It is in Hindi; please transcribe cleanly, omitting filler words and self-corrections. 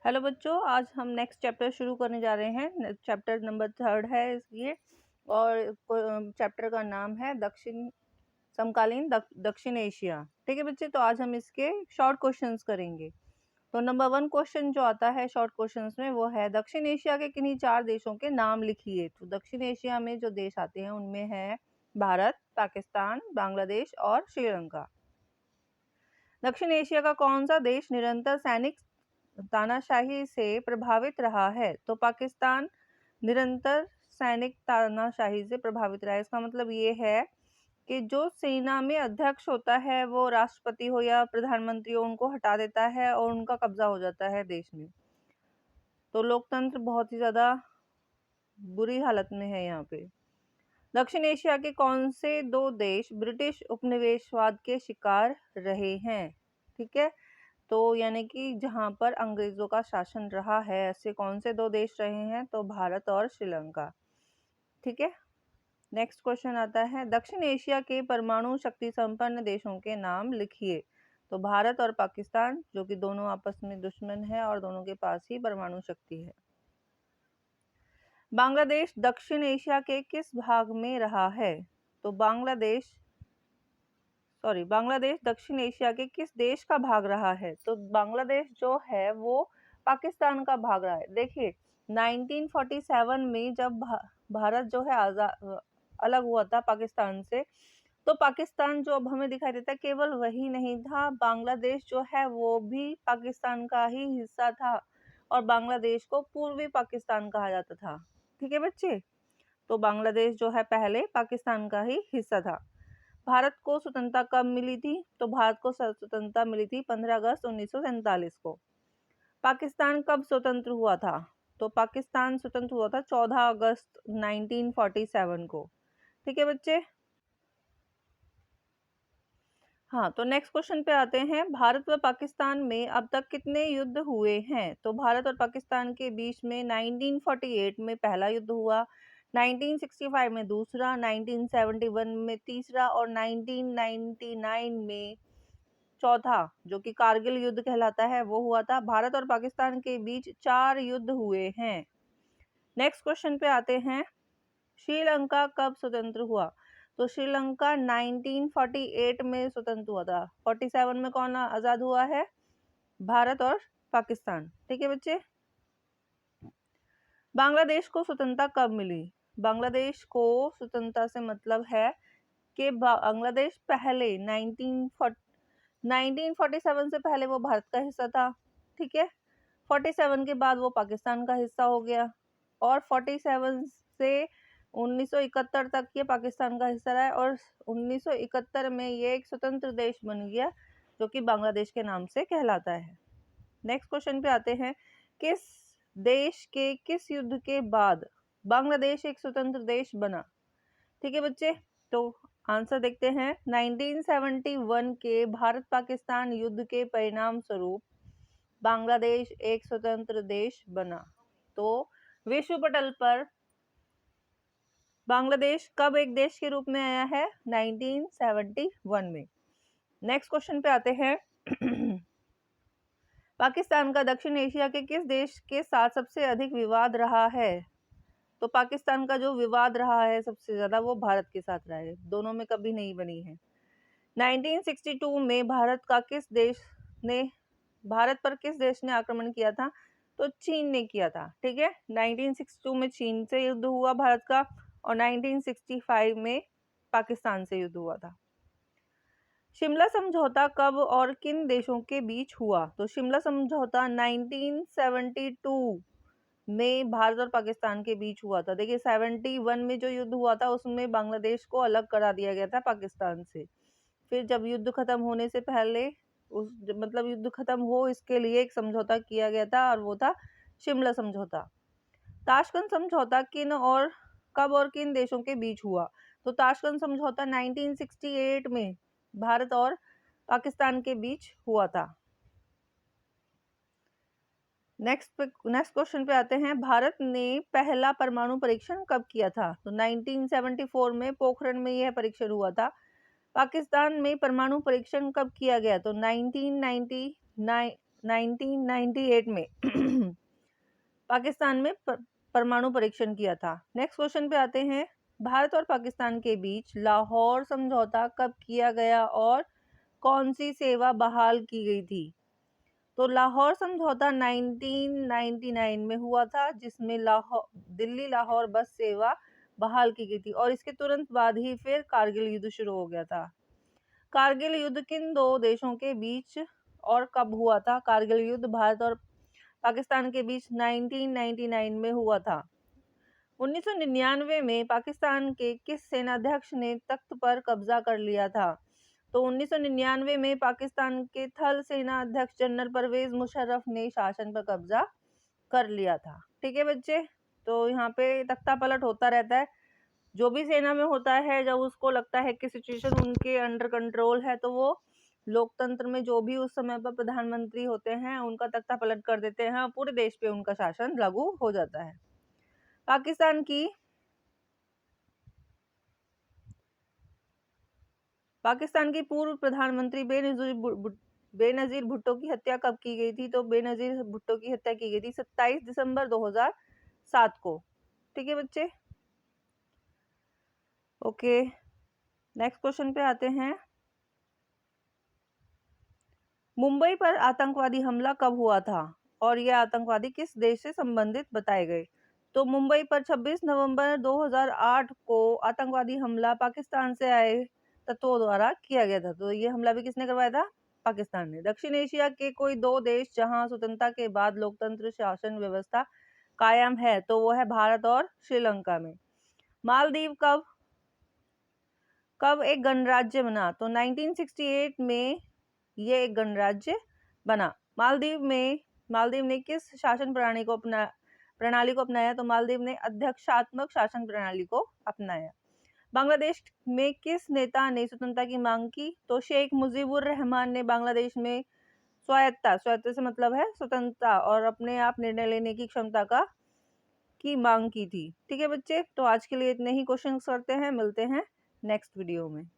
हेलो बच्चों, आज हम नेक्स्ट चैप्टर शुरू करने जा रहे हैं। चैप्टर नंबर 3 है ये, और चैप्टर का नाम है समकालीन दक्षिण एशिया। ठीक है बच्चे, तो आज हम इसके शॉर्ट क्वेश्चंस करेंगे। तो नंबर 1 क्वेश्चन जो आता है शॉर्ट क्वेश्चंस में वो है, दक्षिण एशिया के किन्हीं 4 देशों के नाम लिखिए। तो दक्षिण एशिया में जो देश आते हैं उनमें है भारत, पाकिस्तान, बांग्लादेश और श्रीलंका। दक्षिण एशिया का कौन सा देश निरंतर सैनिक तानाशाही से प्रभावित रहा है? तो पाकिस्तान निरंतर सैनिक तानाशाही से प्रभावित रहा है। इसका मतलब ये है कि जो सेना में अध्यक्ष होता है वो राष्ट्रपति हो या प्रधानमंत्री हो, उनको हटा देता है और उनका कब्जा हो जाता है देश में। तो लोकतंत्र बहुत ही ज्यादा बुरी हालत में है यहाँ पे। दक्षिण एशिया के कौन से 2 देश ब्रिटिश उपनिवेशवाद के शिकार रहे हैं? ठीक है, तो यानी कि जहां पर अंग्रेजों का शासन रहा है, ऐसे कौन से 2 देश रहे हैं? तो भारत और श्रीलंका। ठीक है, नेक्स्ट क्वेश्चन आता है, दक्षिण एशिया के परमाणु शक्ति संपन्न देशों के नाम लिखिए। तो भारत और पाकिस्तान, जो कि दोनों आपस में दुश्मन है और दोनों के पास ही परमाणु शक्ति है। बांग्लादेश दक्षिण एशिया के किस भाग में रहा है? तो बांग्लादेश दक्षिण एशिया के किस देश का भाग रहा है? तो बांग्लादेश जो है वो पाकिस्तान का भाग रहा है। देखिए 1947 में जब भारत जो है अलग हुआ था पाकिस्तान से, तो पाकिस्तान जो अब हमें दिखाई देता है केवल वही नहीं था, बांग्लादेश जो है वो भी पाकिस्तान का ही हिस्सा था और बांग्लादेश को पूर्वी पाकिस्तान कहा जाता था। ठीक है बच्चे, तो बांग्लादेश जो है पहले पाकिस्तान का ही हिस्सा था। भारत को स्वतंत्रता कब मिली थी? तो भारत को स्वतंत्रता मिली थी 15 अगस्त 1947 को। पाकिस्तान कब स्वतंत्र हुआ था? तो पाकिस्तान स्वतंत्र हुआ था 14 अगस्त 1947 को। ठीक है बच्चे, हाँ, तो नेक्स्ट क्वेश्चन पे आते हैं, भारत व पाकिस्तान में अब तक कितने युद्ध हुए हैं? तो भारत और पाकिस्तान के बीच में 1948 में पहला युद्ध हुआ, 1965 में दूसरा, 1971 में तीसरा और 1999 में चौथा, जो कि कारगिल युद्ध कहलाता है, वो हुआ था। भारत और पाकिस्तान के बीच 4 युद्ध हुए हैं। नेक्स्ट क्वेश्चन पे आते हैं, श्रीलंका कब स्वतंत्र हुआ? तो श्रीलंका 1948 में स्वतंत्र हुआ था। 47 में कौन आजाद हुआ है? भारत और पाकिस्तान। ठीक है बच्चे, बांग्लादेश को स्वतंत्रता कब मिली? बांग्लादेश को स्वतंत्रता से मतलब है कि बांग्लादेश पहले 1947 से पहले वो भारत का हिस्सा था। ठीक है, 47 के बाद वो पाकिस्तान का हिस्सा हो गया और 47 से 1971 तक ये पाकिस्तान का हिस्सा रहा है और 1971 में ये एक स्वतंत्र देश बन गया जो कि बांग्लादेश के नाम से कहलाता है। नेक्स्ट क्वेश्चन पे आते हैं, किस देश के किस युद्ध के बाद बांग्लादेश एक स्वतंत्र देश बना? ठीक है बच्चे, तो आंसर देखते हैं, 1971 के भारत पाकिस्तान युद्ध के परिणाम स्वरूप बांग्लादेश एक स्वतंत्र देश बना। तो विश्व पटल पर बांग्लादेश कब एक देश के रूप में आया है? 1971 में। नेक्स्ट क्वेश्चन पे आते हैं, पाकिस्तान का दक्षिण एशिया के किस देश के साथ सबसे अधिक विवाद रहा है? तो पाकिस्तान का जो विवाद रहा है सबसे ज्यादा वो भारत के साथ रहा है, दोनों में कभी नहीं बनी है। 1962 में भारत पर किस देश ने आक्रमण किया था? तो चीन ने किया था। ठीक है, 1962 में चीन से युद्ध हुआ भारत का और 1965 में पाकिस्तान से युद्ध हुआ था। शिमला समझौता कब और किन देशों के बीच हुआ? तो शिमला समझौता 1972 में भारत और पाकिस्तान के बीच हुआ था। देखिए 71 में जो युद्ध हुआ था उसमें बांग्लादेश को अलग करा दिया गया था पाकिस्तान से। फिर जब युद्ध खत्म होने से पहले युद्ध खत्म हो इसके लिए एक समझौता किया गया था और वो था शिमला समझौता। ताशकंद समझौता कब और किन देशों के बीच हुआ? तो ताशकंद समझौता 1968 में भारत और पाकिस्तान के बीच हुआ था। नेक्स्ट क्वेश्चन पे आते हैं, भारत ने पहला परमाणु परीक्षण कब किया था? तो 1974 में पोखरण में यह परीक्षण हुआ था। पाकिस्तान में परमाणु परीक्षण कब किया गया? तो 1999 1998 में पाकिस्तान में परमाणु परीक्षण किया था। नेक्स्ट क्वेश्चन पे आते हैं। भारत और पाकिस्तान के बीच लाहौर समझौता कब किया गया और कौन सी सेवा बहाल की गई थी? तो लाहौर समझौता 1999 में हुआ था, जिसमें दिल्ली लाहौर बस सेवा बहाल की गई थी और इसके तुरंत बाद ही फिर कारगिल युद्ध शुरू हो गया था। कारगिल युद्ध किन दो देशों के बीच और कब हुआ था? कारगिल युद्ध भारत और पाकिस्तान के बीच 1999 में हुआ था। 1999 में पाकिस्तान के किस सेनाध्यक्ष ने तख्त पर कब्जा कर लिया था? तो 1999 में पाकिस्तान के थल सेना अध्यक्ष जनरल परवेज मुशर्रफ ने शासन पर कब्जा कर लिया था। ठीक है बच्चे, तो यहाँ पे तख्ता पलट होता रहता है। जो भी सेना में होता है, जब उसको लगता है कि सिचुएशन उनके अंडर कंट्रोल है, तो वो लोकतंत्र में जो भी उस समय पर प्रधानमंत्री होते हैं उनका तख्ता पलट कर देते हैं, पूरे देश पे उनका शासन लागू हो जाता है। पाकिस्तान की पूर्व प्रधानमंत्री बेनजीर भुट्टो की हत्या कब की गई थी? तो बेनजीर भुट्टो की हत्या की गई थी 27 दिसंबर 2007 को। ठीक है बच्चे, ओके। नेक्स्ट क्वेश्चन पे आते हैं। मुंबई पर आतंकवादी हमला कब हुआ था और यह आतंकवादी किस देश से संबंधित बताए गए? तो मुंबई पर 26 नवंबर 2008 को आतंकवादी हमला पाकिस्तान से आए तत्वों द्वारा किया गया था। तो ये हमला भी किसने करवाया था? पाकिस्तान ने। दक्षिण एशिया के कोई दो देश जहां स्वतंत्रता के बाद लोकतंत्र शासन व्यवस्था कायम है, तो वो है भारत और श्रीलंका में। मालदीव कब एक गणराज्य बना? तो 1968 में ये एक गणराज्य बना। मालदीव ने किस शासन प्रणाली को अपनाया? तो मालदीव ने अध्यक्षात्मक शासन प्रणाली को अपनाया। बांग्लादेश में किस नेता ने स्वतंत्रता की मांग की? तो शेख मुजीबुर रहमान ने बांग्लादेश में स्वायत्ता से मतलब है स्वतंत्रता और अपने आप निर्णय लेने की क्षमता की मांग की थी। ठीक है बच्चे, तो आज के लिए इतने ही क्वेश्चन करते हैं, मिलते हैं नेक्स्ट वीडियो में।